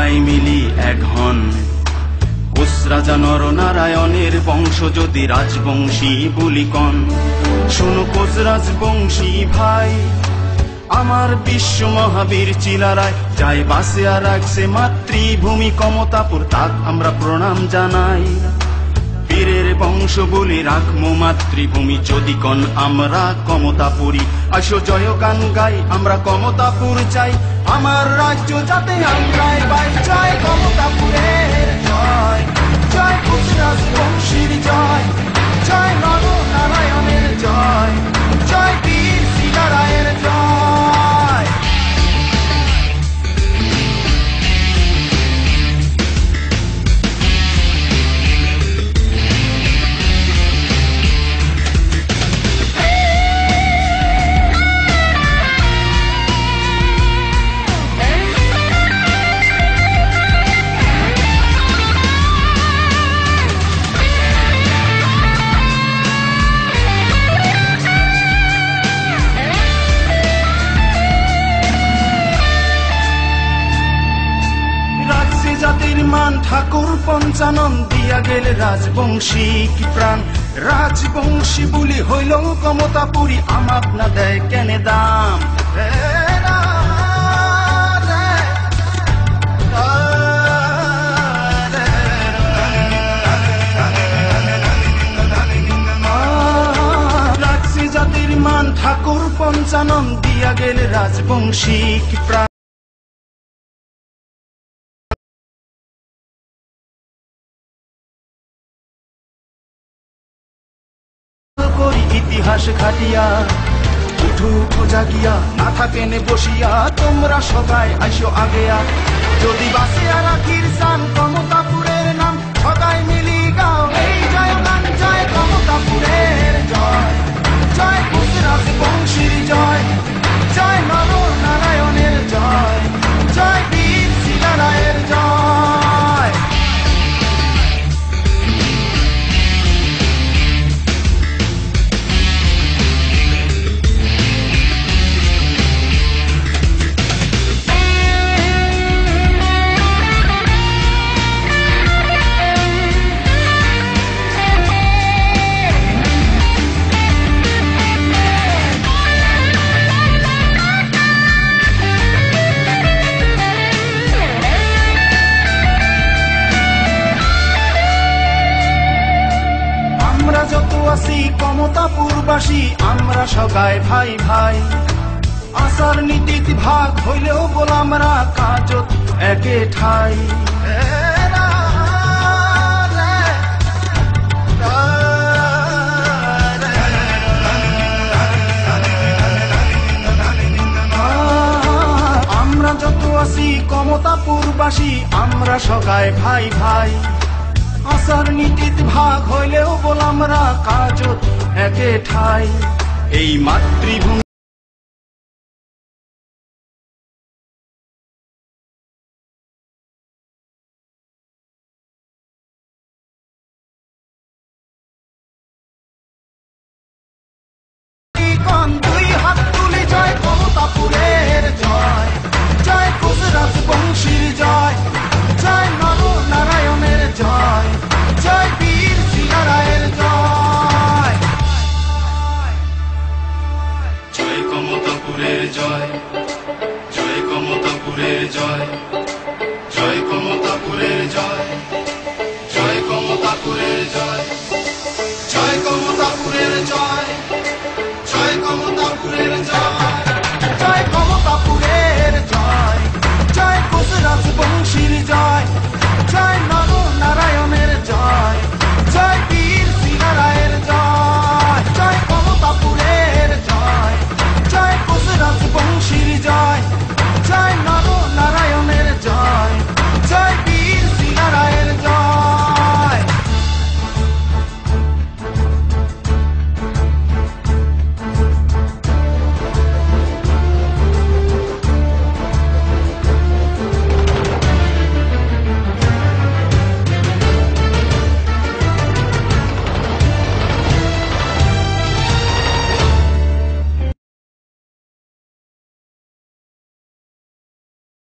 সবাই মিলি এক হন। কোচ রাজা নরনারায়ণের বংশ যদি রাজবংশী বলি কন। শোনো কোচ রাজবংশী ভাই, আমার বিশ্ব মহাবীর চিলারায় যাই বাসে আর রাখছে মাতৃভূমি কমতাপুর, তাক আমরা প্রণাম জানাই। বীরের বংশ বলে রাখমো মাতৃভূমি, যদি কন আমরা কমতাপুরী। আসো জয় গান গাই, আমরা কমতাপুর চাই, আমার রাজ্য যাতে আমরাই পাই। জয় কমতাপুরের জয়, জয় কোচ রাজবংশীর জয়, জয় নরনারায়ণের জয়, জয় বীর শিলারায়ের জয়। জাতির মান ঠাকুর পঞ্চানন দিয়া গেলে রাজবংশী কি প্রাণ। রাজবংশী বলি হইল কমতাপুরী, আমাক না দেয় কেনে দাম। রাজসী জাতির মান ঠাকুর পঞ্চানন দিয়া গেলে রাজবংশী কি প্রাণ। ইতিহাস ঘাটিয়া উঠু জাগিয়া, না থাকেনে বসিয়া তোমরা সবাই আইসো আগেয়া। যদি বাসিয়া রাখির চান কমতাপুরের নাম, সবাই মিলি গাও এই জয় গান। জয় কমতাপুরের জয়, জয় কোচ রাজবংশীর জয়, জয় নরনারায়ণের জয়, জয় বীর শিলারায়ের জয়। যত আছি কমতাপুরবাসী, আমরা সবাই ভাই ভাই। আচার নীতিত ভাগ হইলেও গোলামরা কাজত একে ঠাই। আমরা যত আছি কমতাপুরবাসী, আমরা সবাই ভাই ভাই। আচার নীতিত ভাগ হইলেও গোলামরা কাজত একে ঠাই। এই মাতৃভূমি